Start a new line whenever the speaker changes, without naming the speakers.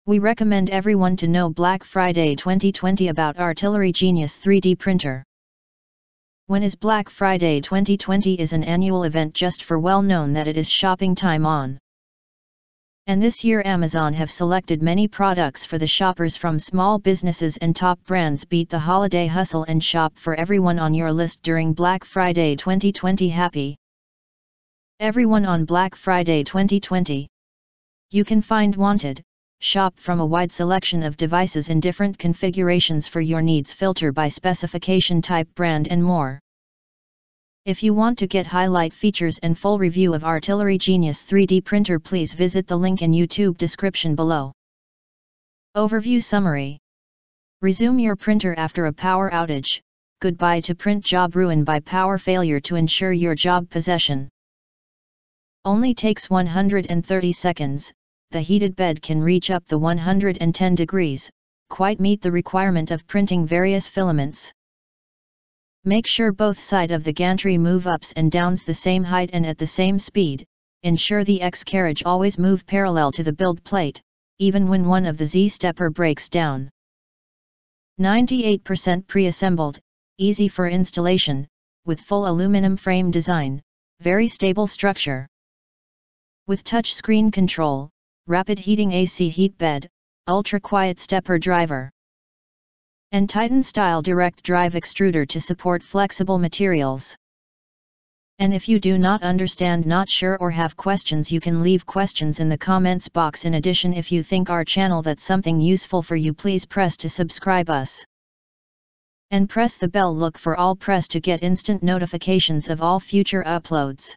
We recommend everyone to know Black Friday 2020 about Artillery Genius 3D printer. When is Black Friday 2020 is an annual event just for well known that it is shopping time on. And this year Amazon have selected many products for the shoppers from small businesses and top brands. Beat the holiday hustle and shop for everyone on your list during Black Friday 2020. Happy everyone on Black Friday 2020. You can find wanted, shop from a wide selection of devices in different configurations for your needs, filter by specification, type, brand and more. If you want to get highlight features and full review of Artillery Genius 3D printer, please visit the link in YouTube description below. Overview summary. Resume your printer after a power outage. Goodbye to print job ruined by power failure to ensure your job possession. Only takes 130 seconds. The heated bed can reach up to 110 degrees, quite meet the requirement of printing various filaments. Make sure both sides of the gantry move ups and downs the same height and at the same speed. Ensure the X carriage always move parallel to the build plate, even when one of the Z stepper breaks down. 98% pre-assembled, easy for installation, with full aluminum frame design, very stable structure. With touch screen control, rapid heating AC heat bed, ultra quiet stepper driver, and Titan style direct drive extruder to support flexible materials. And if you do not understand, not sure or have questions, you can leave questions in the comments box. In addition, if you think our channel that's something useful for you, please press to subscribe us. And press the bell, look for all, press to get instant notifications of all future uploads.